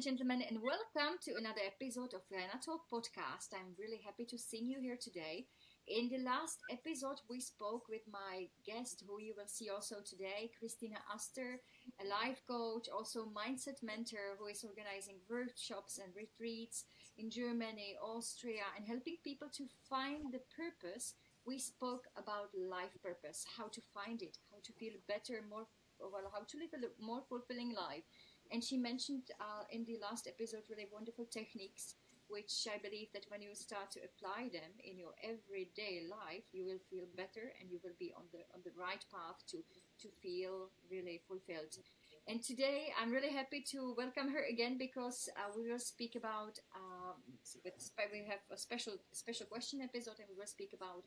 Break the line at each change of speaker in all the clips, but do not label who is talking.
gentlemen, and welcome to another episode of Jana podcast. I'm really happy to see you here today. In the last episode, we spoke with my guest, who you will see also today, Christina Astor, a life coach, also mindset mentor, who is organizing workshops and retreats in Germany, Austria, and helping people to find the purpose. We spoke about life purpose, how to find it, how to feel better, how to live a more fulfilling life. And she mentioned in the last episode really wonderful techniques, which I believe that when you start to apply them in your everyday life, you will feel better and you will be on the right path to feel really fulfilled. And today I'm really happy to welcome her again because we will speak about we have a special question episode, and we will speak about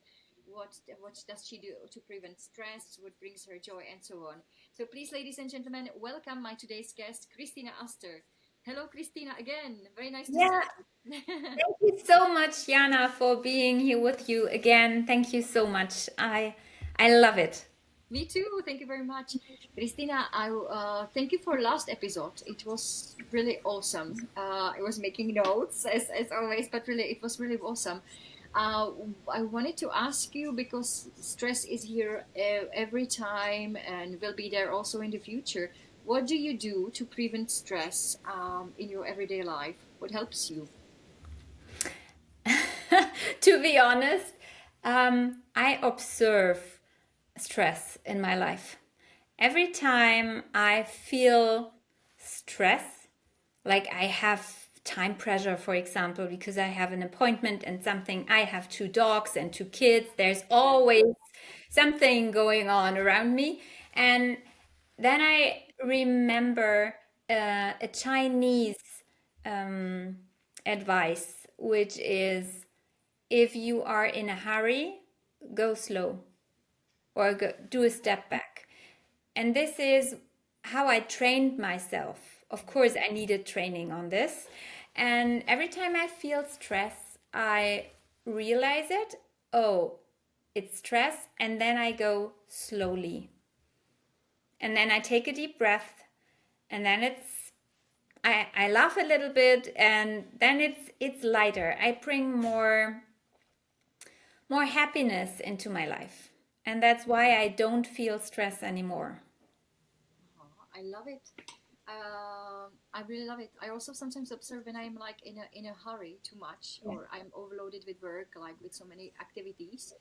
what does she do to prevent stress, what brings her joy, and so on. So please, ladies and gentlemen, welcome my today's guest, Christina Astor. Hello, Christina, again. Very nice to
Yeah,
see you.
thank you so much, Jana, for being here with you again. Thank you so much. I love it.
Me too. Thank you very much, Christina. I thank you for last episode. It was really awesome. I was making notes as always, but really it was really awesome. Uh, I wanted to ask you because stress is here every time and will be there also in the future. What do you do to prevent stress in your everyday life? What helps you?
To be honest, I observe stress in my life. Every time I feel stress, like I have time pressure, for example, because I have an appointment and something, I have two dogs and two kids, there's always something going on around me. And then I remember a Chinese um, advice, which is if you are in a hurry, go slow or do a step back. And this is how I trained myself. Of course, I needed training on this. And every time I feel stress, I realize it. Oh, it's stress. And then I go slowly. And then I take a deep breath. And then I laugh a little bit. And then it's lighter. I bring more happiness into my life. And that's why I don't feel stress anymore.
I love it. I really love it. I also sometimes observe when I'm like in a hurry too much,
Yeah.
or I'm overloaded with work, like with so many activities.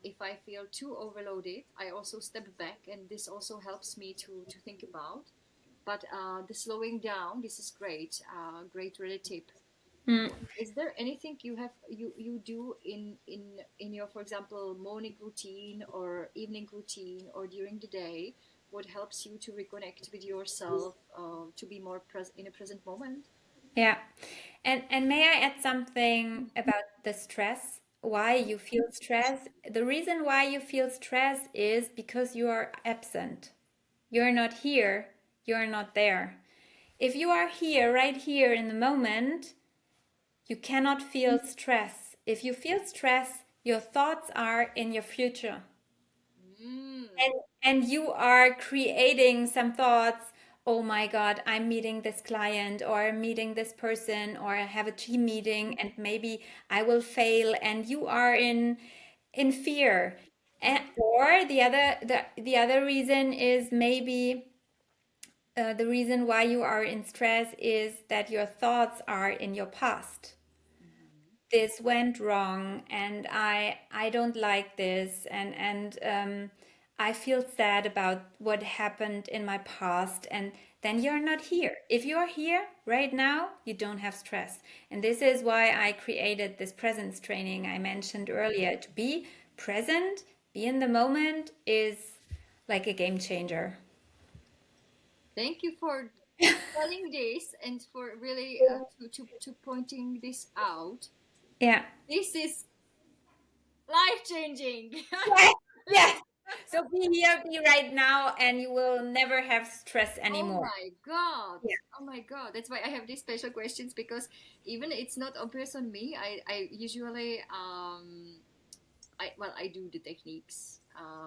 If I feel too overloaded, I also step back, and this also helps me to think about. But the slowing down, this is great. Great really tip.
Mm.
Is there anything you do in your, for example, morning routine or evening routine or during the day? What helps you to reconnect with yourself, to be more in a present moment?
Yeah. And may I add something about the stress? Why you feel stress? The reason why you feel stress is because you are absent. You're not here, you're not there. If you are here, right here in the moment, you cannot feel stress. If you feel stress, your thoughts are in your future.
Mm.
And you are creating some thoughts. Oh my God, I'm meeting this client or I'm meeting this person or I have a team meeting and maybe I will fail, and you are in fear. And, or the other reason is maybe the reason why you are in stress is that your thoughts are in your past. This went wrong and I don't like this, and I feel sad about what happened in my past. And then you're not here. If you're here right now, you don't have stress. And this is why I created this presence training I mentioned earlier. To be present, be in the moment is like a game changer.
Thank you for telling this and for really to pointing this out.
Yeah.
This is life changing.
Yes, yes. So be here, be right now, and you will never have stress
Oh
anymore.
my God.
Yeah.
Oh my God. That's why I have these special questions, because even it's not obvious on me. I usually I do the techniques.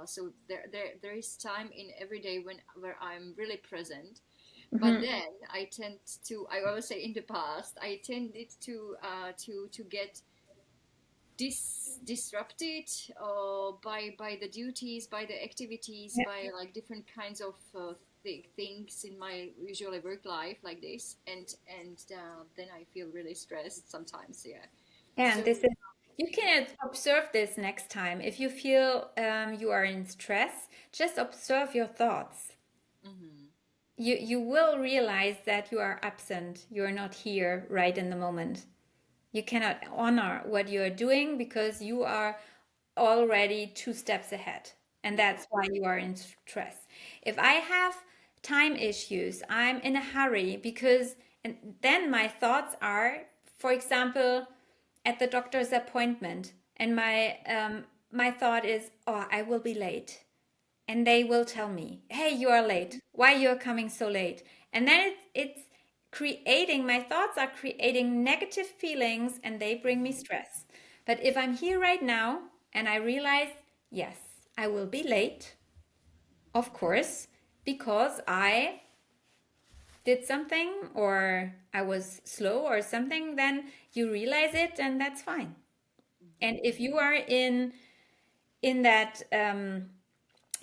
So there is time in every day when where I'm really present. But then I tend to, I always say in the past, I tended to get disrupted by the duties, by the activities,
Yeah.
by like different kinds of things in my usual work life like this, and then I feel really stressed sometimes. Yeah.
Yeah,
So
and this is, you can observe this next time. If you feel you are in stress, just observe your thoughts.
mhm,
You will realize that you are absent. You are not here right in the moment. You cannot honor what you are doing because you are already 2 steps ahead. And
yeah.
that's why you are in stress. If I have time issues, I'm in a hurry because, and then my thoughts are, for example, at the doctor's appointment, and my thought is, oh, I will be late, and they will tell me, hey, you are late, why you are coming so late, and then it's creating, my thoughts are creating negative feelings and they bring me stress. But if I'm here right now and I realize, yes, I will be late, of course, because I did something or I was slow or something, then you realize it and that's fine. And if you are in that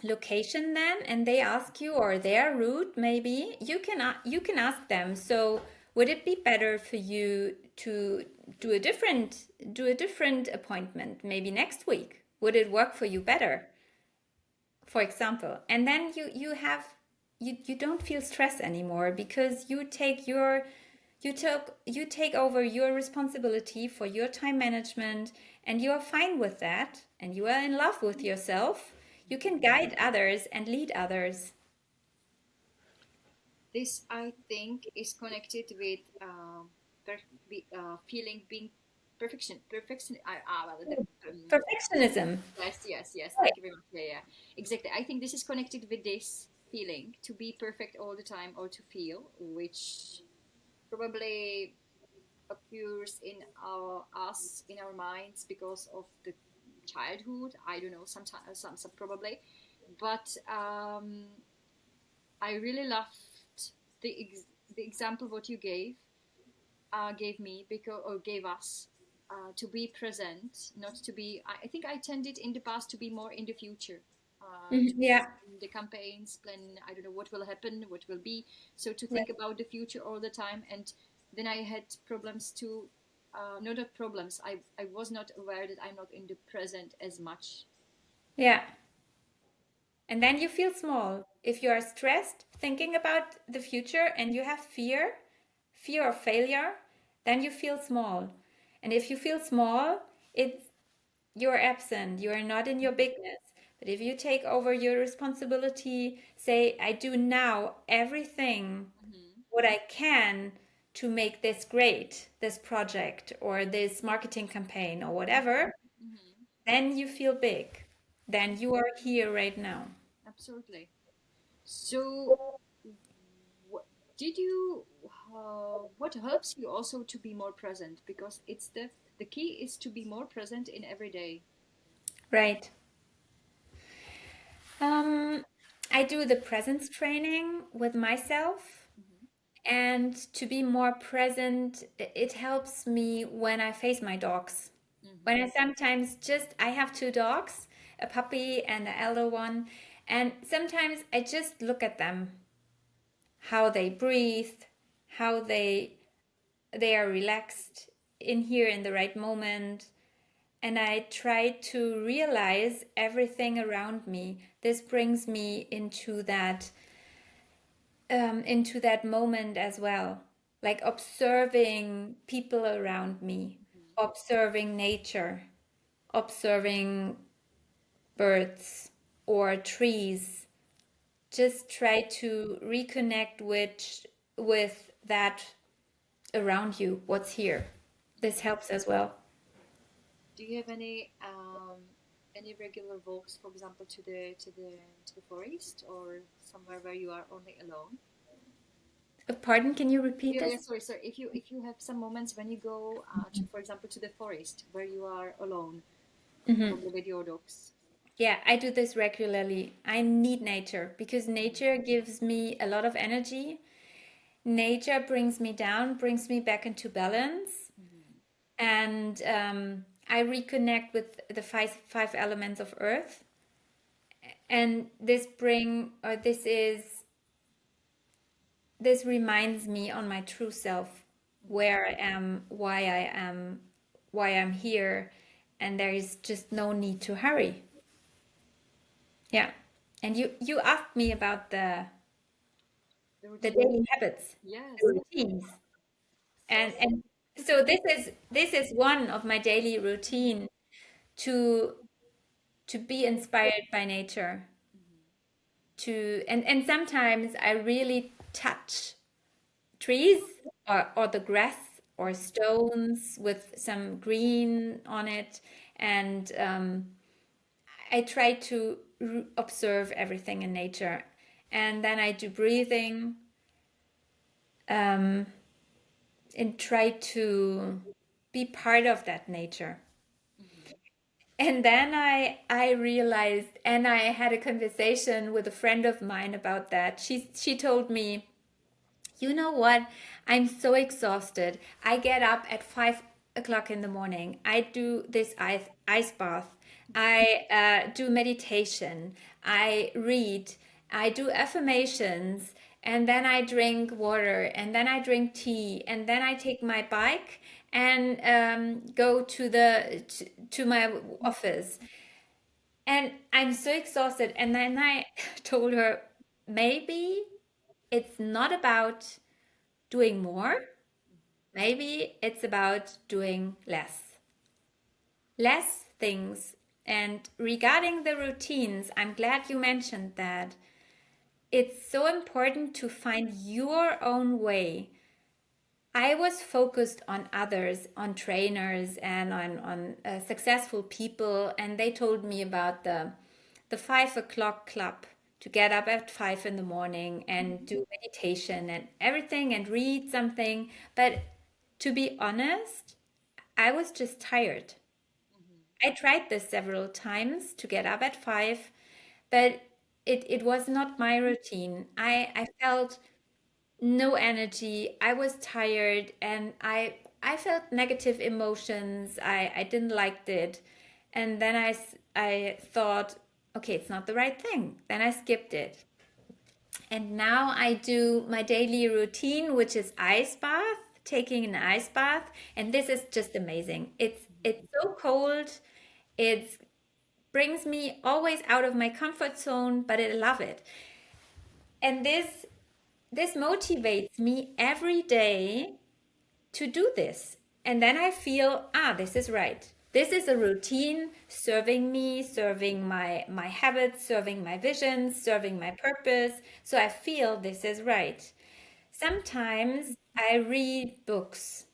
location then and they ask you or they're rude, maybe you can ask them, so would it be better for you to do a different appointment maybe next week? Would it work for you better, for example? And then you don't feel stress anymore because you take over your responsibility for your time management, and you are fine with that, and you are in love with yourself. You can guide others and lead others.
This I think is connected with feeling being perfection.
Perfectionism.
Yes, yes, yes.
Right.
Thank you very much. Yeah, yeah, exactly. I think this is connected with this feeling to be perfect all the time or to feel, which probably occurs in our us in our minds because of the childhood. I don't know. Sometimes, some probably, but I really loved the example what you gave me because or gave us to be present, not to be. I think I tended in the past to be more in the future, to
Yeah,
plan the campaigns, plan. I don't know what will happen, what will be. So to
right.
think about the future all the time, and then I had problems to. No, not problems. I was not aware that I'm not in the present as much.
Yeah. And then you feel small. If you are stressed thinking about the future and you have fear of failure, then you feel small. And if you feel small, it's you're absent, you are not in your bigness. But if you take over your responsibility, say, I do now everything
Mm-hmm.
what I can to make this great, this project or this marketing campaign or whatever,
Mm-hmm.
then you feel big. Then you are here right now.
Absolutely. So, what did you? What helps you also to be more present? Because it's the key is to be more present in every day.
Right. Um, I do the presence training with myself,
Mm-hmm.
and to be more present, it helps me when I face my dogs. When
Mm-hmm.
I sometimes just, I have 2 dogs, a puppy and an elder one, and sometimes I just look at them, how they breathe, how they are relaxed in here in the right moment, and I try to realize everything around me. This brings me into that moment as well, like observing people around me,
Mm-hmm.
observing nature, observing birds or trees. Just try to reconnect with that around you, what's here. This
Mm-hmm.
helps as well.
Do you have any regular walks, for example, to the forest or somewhere where you are only alone?
Pardon, can you repeat
Yeah, yeah.
this?
Sorry, sorry. If you have some moments when you go to, for example, to the forest where you are alone, probably with your dogs.
Yeah, I do this regularly. I need nature because
Mm-hmm.
nature gives me a lot of energy. Nature brings me down, brings me back into balance,
Mm-hmm.
and I reconnect with the five elements of earth. And this reminds me on my true self, where I am, why I'm here, and there is just no need to hurry. Yeah. And you asked me about
The
the
routine.
daily habits,
Yes.
the routines.
So,
And so this is one of my daily routine to be inspired by nature,
mm-hmm.
and sometimes I really touch trees, or the grass, or stones with some green on it, and I try to observe everything in nature, and then I do breathing, um, and try to be part of that nature.
Mm-hmm.
And then I realized, and I had a conversation with a friend of mine about that. She told me, you know what? I'm so exhausted. I get up at 5 o'clock in the morning. I do this ice bath. I do meditation. I read. I do affirmations. And then I drink water. And then I drink tea. And then I take my bike and go to my office. And I'm so exhausted. And then I told her, maybe it's not about doing more. Maybe it's about doing less things. And regarding the routines, I'm glad you mentioned that. It's so important to find your own way. I was focused on others, on trainers, and on successful people, and they told me about the 5 o'clock club, to get up at 5 in the morning and do meditation and everything and read something. But to be honest, I was just tired.
Mm-hmm.
I tried this several times to get up at 5, but it was not my routine. I felt no energy. I was tired, and I felt negative emotions. I didn't like it. And then I thought, okay, it's not the right thing. Then I skipped it. And now I do my daily routine, which is ice bath, taking an ice bath, and this is just amazing. It's so cold. It brings me always out of my comfort zone, but I love it. And this motivates me every day to do this. And then I feel, this is right. This is a routine serving me, serving my habits, serving my visions, serving my purpose. So I feel this is right. Sometimes I read books,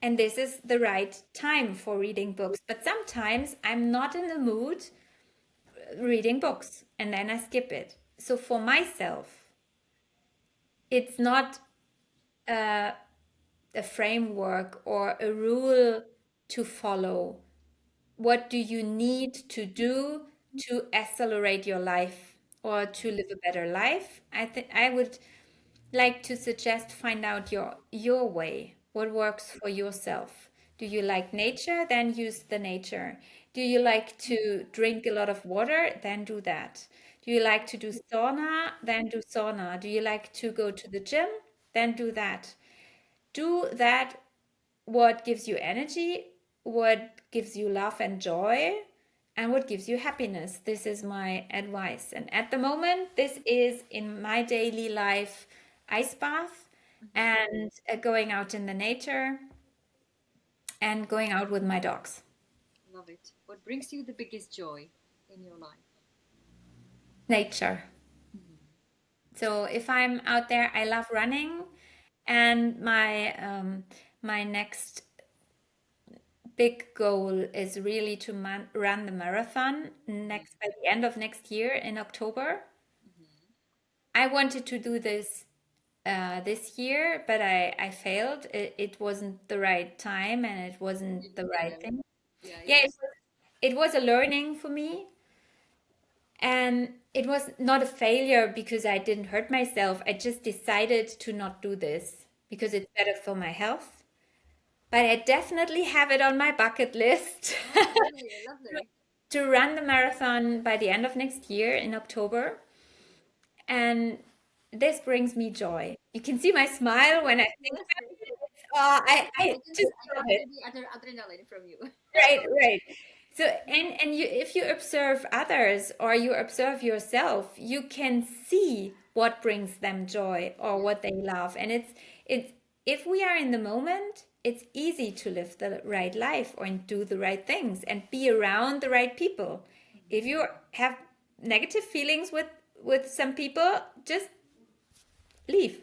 and this is the right time for reading books. But sometimes I'm not in the mood reading books, and then I skip it. So for myself, it's not uh, a framework or a rule to follow. What do you need to do to accelerate your life or to live a better life? I think I would like to suggest, find out your way, what works for yourself. Do you like nature? Then use the nature. Do you like to drink a lot of water? Then do that. Do you like to do sauna? Then do sauna. Do you like to go to the gym? Then do that. Do that what gives you energy, what gives you love and joy, and what gives you happiness. This is my advice. And at the moment, this is in my daily life: ice bath,
Mm-hmm.
and going out in the nature, and going out with my dogs.
Love it. What brings you the biggest joy in your life?
Nature.
Mm-hmm.
So if I'm out there, I love running, and my next big goal is really to run the marathon next by the end of next year in October.
Mm-hmm.
I wanted to do this this year, but I failed. It wasn't the right time, and it wasn't
You
the
didn't
right
plan.
thing.
Yeah,
Yeah,
yeah.
it was a learning for me, And it was not a failure because I didn't hurt myself. I just decided to not do this because it's better for my health. But I definitely have it on my bucket list
Oh, really lovely.
to run the marathon by the end of next year in October. And this brings me joy. You can see my smile when I think
Yes,
about it. Oh, I just
I
love
can
it.
feel the other adrenaline from you.
Right, right. So and you, if you observe others or you observe yourself, you can see what brings them joy or
Yeah.
what they love. And it's if we are in the moment, it's easy to live the right life or do the right things and be around the right people. If
Mhm.
you have negative feelings with some people, just leave.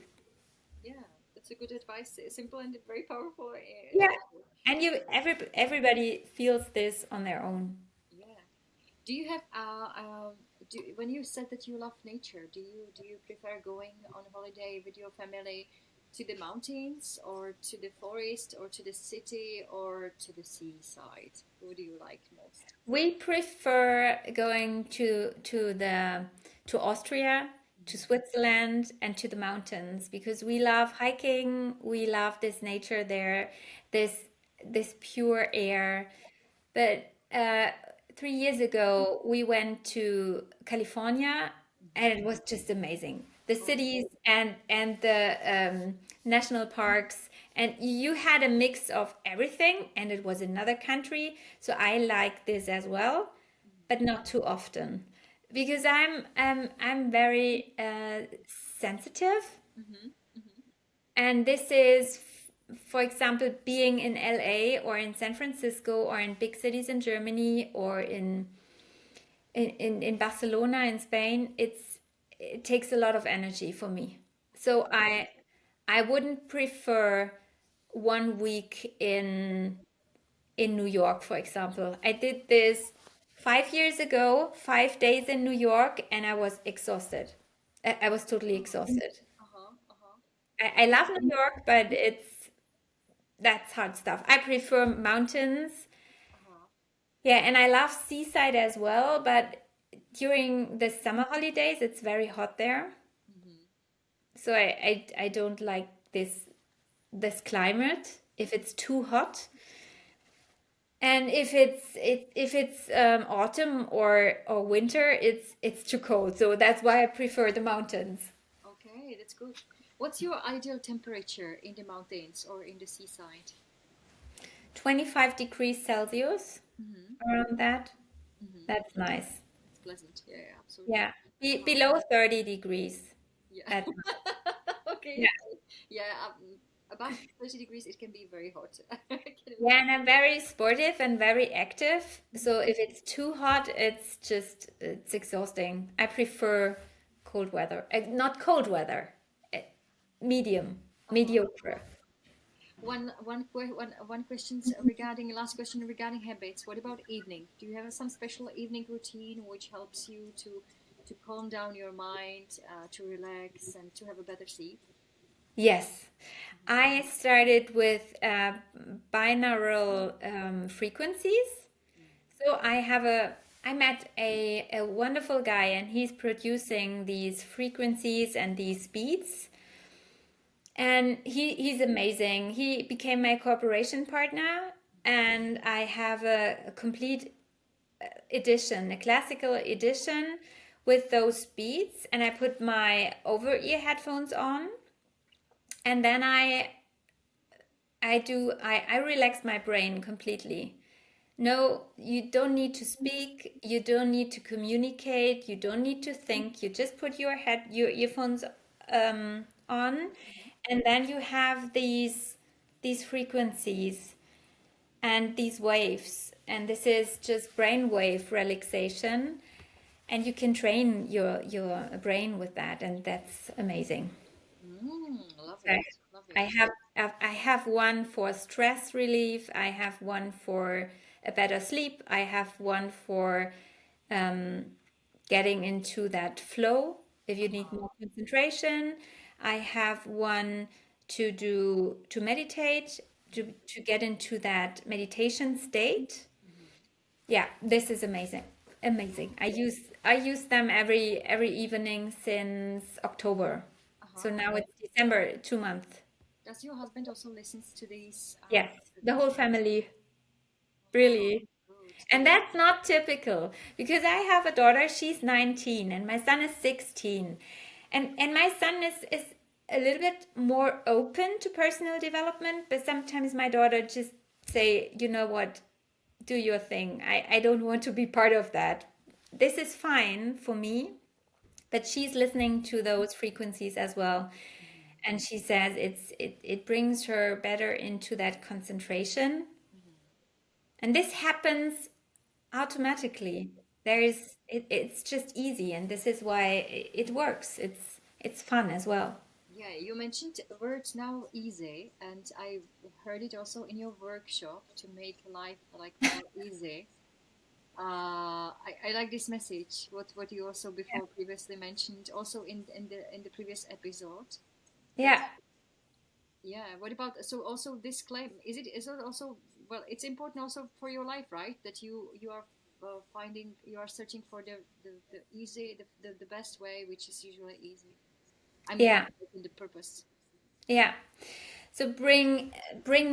Yeah, that's a good advice. Simple and very powerful.
Yeah.
Also.
And everybody feels this on their own.
Yeah. Do you have when you said that you love nature, do you prefer going on holiday with your family to the mountains or to the forest or to the city or to the seaside? What do you like most?
We prefer going to Austria, to
Hmm.
Switzerland, and to the mountains because we love hiking. We love this nature there, this this pure air. But 3 years ago, we went to California, and
Hmm.
it was just amazing. The
Oh,
cities and the national parks, and you had a mix of everything, and it was another country. So I like this as well, but not too often, because I'm very sensitive,
hmm. Hmm.
and this is, for example, being in LA or in San Francisco or in big cities in Germany or in Barcelona in Spain, it takes a lot of energy for me. So I wouldn't prefer 1 week in New York, for example. I did this 5 years ago, 5 days in New York, and I was exhausted. I was totally exhausted.
Uh-huh, uh-huh,
I love New York, but that's hard stuff. I prefer mountains.
uh-huh.
Yeah, and I love seaside as well, but during the summer holidays, it's very hot there.
Hmm.
So I don't like this climate if it's too hot. And if it's autumn or winter, it's too cold. So that's why I prefer the mountains.
Okay, that's good. What's your ideal temperature in the mountains or in the seaside?
25 degrees Celsius
Hmm.
around that.
Hmm.
That's nice.
It's pleasant. Yeah, yeah, absolutely.
Yeah.
Uh-huh.
Below 30 degrees.
Yeah.
That's
Okay.
yeah.
Yeah, above 30 degrees, it can be very hot. I can
Yeah,
imagine.
and I'm very sportive and very active. So
Mhm.
if it's too hot, it's exhausting. I prefer cold weather. Not cold weather. uh, Medium,
Uh-huh.
mediocre.
Uh-huh. One questions regarding last question regarding habits. What about evening? Do you have some special evening routine which helps you to calm down your mind, to relax, and to have a better sleep?
Yes. I started with binaural frequencies. So I met a wonderful guy, and he's producing these frequencies and these beats. And he's amazing. He became my cooperation partner, and I have a complete edition, a classical edition with those beats. And I put my over ear headphones on, and then I relax my brain completely. No, you don't need to speak, you don't need to communicate, you don't need to think. You just put your earphones on, and then you have these frequencies and these waves, and this is just brainwave relaxation, and you can train your brain with that, and that's amazing.
Love
I
it. Love
I
it.
have one for stress relief. I have one for a better sleep. I have one for um, getting into that flow if you need
Uh-huh.
more concentration. I have one to meditate, to get into that meditation state.
Hmm.
Yeah, this is amazing. Amazing. I use them every evening since October. So
Uh-huh.
now it's December, 2 months.
Does your husband also listens to these?
Yes, the whole family,
Wow,
really.
good.
And that's not typical because I have a daughter, she's 19, and my son is 16. And my son is a little bit more open to personal development, but sometimes my daughter just say, you know what, do your thing. I don't want to be part of that. This is fine for me, but she's listening to those frequencies as well.
Mhm,
And she says it brings her better into that concentration.
mhm.
And this happens automatically. It's just easy, and this is why it works. It's fun as well.
Yeah, you mentioned words now easy, and I heard it also in your workshop to make life like more easy. I like this message. What you also before previously mentioned, also in the previous episode. That
Yeah,
yeah. What about so also this claim? Is it also well? It's important also for your life, right? That you are finding you are searching for the easy the best way, which is usually easy. I mean,
yeah,
in the purpose.
yeah. So bring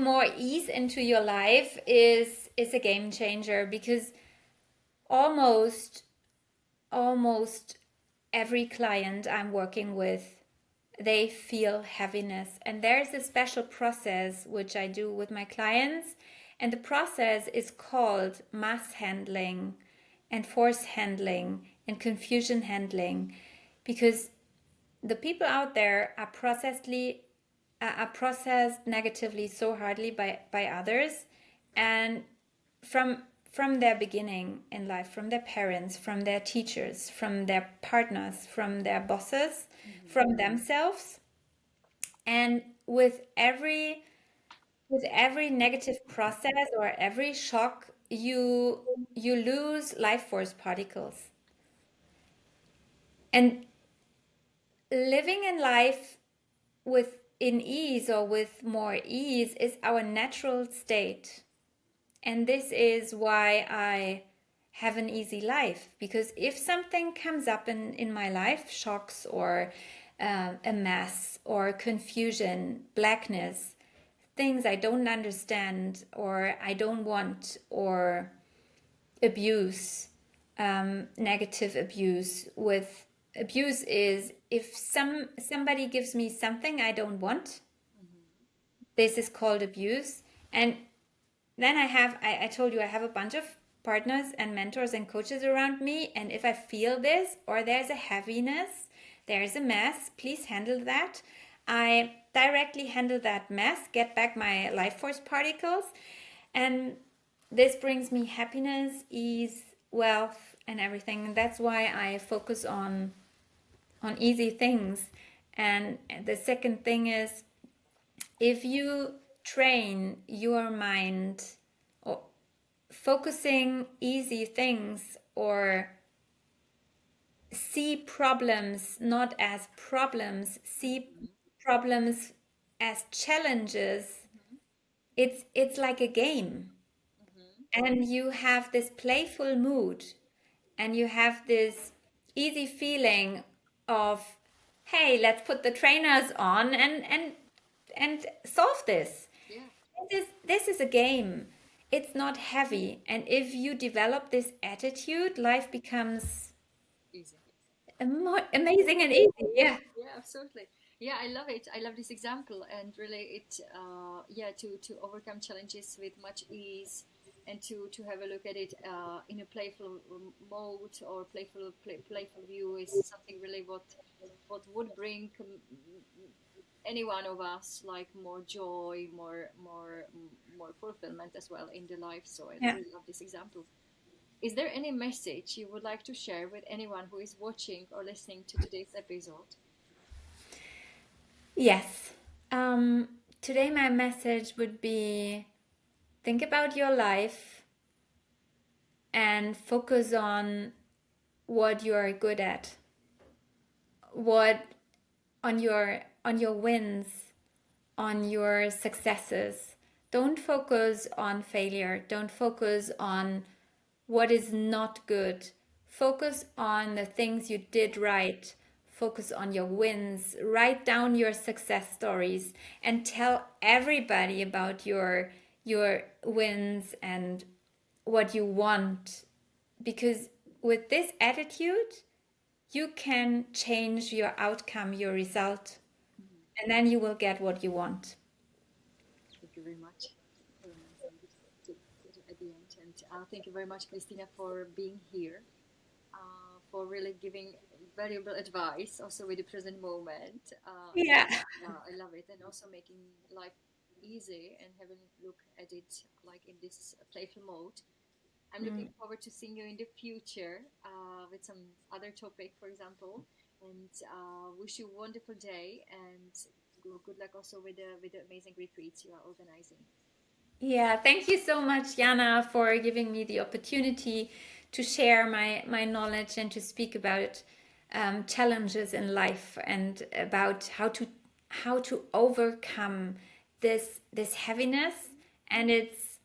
more ease into your life is a game changer because almost almost every client I'm working with, they feel heaviness. And there's a special process which I do with my clients. And the process is called mass handling and force handling and confusion handling because the people out there are processed negatively so hardly by others, and from their beginning in life, from their parents, from their teachers, from their partners, from their bosses,
Hmm.
from themselves. And with every negative process or every shock, you lose life force particles. And living in life with in ease or with more ease is our natural state. And this is why I have an easy life. Because if something comes up in my life, shocks or a mess or confusion, blackness, things I don't understand or I don't want, or abuse, negative abuse. With abuse is if somebody gives me something I don't want,
Hmm.
this is called abuse. And then I told you I have a bunch of partners and mentors and coaches around me, and if I feel this or there's a heaviness, there's a mess, please handle that. I directly handle that mess, get back my life force particles, and this brings me happiness, ease, wealth, and everything. And that's why I focus on easy things. And the second thing is, if you train your mind or focusing easy things, or see problems not as problems, see
Hmm.
problems as challenges,
Hmm.
it's like a game.
Hmm.
And you have this playful mood, and you have this easy feeling of, hey, let's put the trainers on and solve this.
Yeah,
This is a game. It's not heavy. And if you develop this attitude, life becomes
easy.
amazing and easy. Yeah.
Yeah, absolutely. Yeah, I love it. I love this example, and really, it yeah, to overcome challenges with much ease, and to have a look at it in a playful mode or playful view is something really what would bring any one of us like more joy, more fulfillment as well in the life. So I
Yeah.
really love this example. Is there any message you would like to share with anyone who is watching or listening to today's episode?
Yes. Today, my message would be, think about your life and focus on what you are good at, what on your wins, on your successes. Don't focus on failure. Don't focus on what is not good. Focus on the things you did right. Focus on your wins. Write down your success stories and tell everybody about your wins and what you want. Because with this attitude, you can change your outcome, your result, and then you will get what you want.
Thank you very much. At the end, and thank you very much, Christina, for being here, for really giving valuable advice, also with the present moment.
Yeah.
Yeah, I love it, and also making life easy and having a look at it like in this playful mode. I'm looking forward to seeing you in the future with some other topic, for example, and wish you a wonderful day and good luck also with the amazing retreats you are organizing.
Yeah, thank you so much, Jana, for giving me the opportunity to share my knowledge and to speak about challenges in life and about how to overcome this heaviness. And it's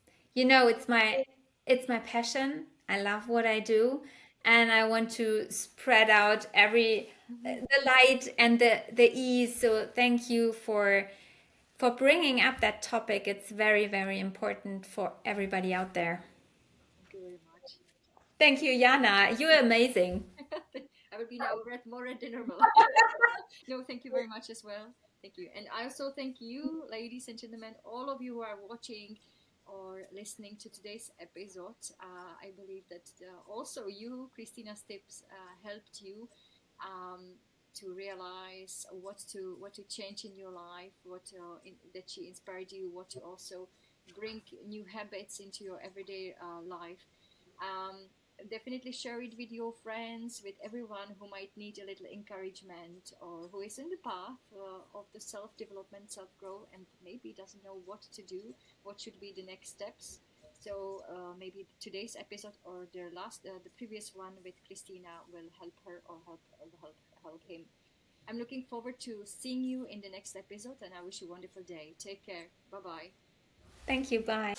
my passion. I love what I do, and I want to spread out every the light and the ease. So thank you for bringing up that topic. It's very, very important for everybody out there.
Thank you very much.
Thank you, Jana. You're amazing.
I will be now more red than normal. No, thank you very much as well. Thank you. And I also thank you, ladies and gentlemen, all of you who are watching or listening to today's episode. I believe that also you, Christina's tips, helped you to realize what to change in your life, that she inspired you, what to also bring new habits into your everyday life. Um, Definitely share it with your friends, with everyone who might need a little encouragement or who is in the path of the self development, self growth, and maybe doesn't know what to do, what should be the next steps. So maybe today's episode or the previous one with Christina will help her or help him. I'm looking forward to seeing you in the next episode, and I wish you a wonderful day. Take care. Bye bye.
Thank you. Bye.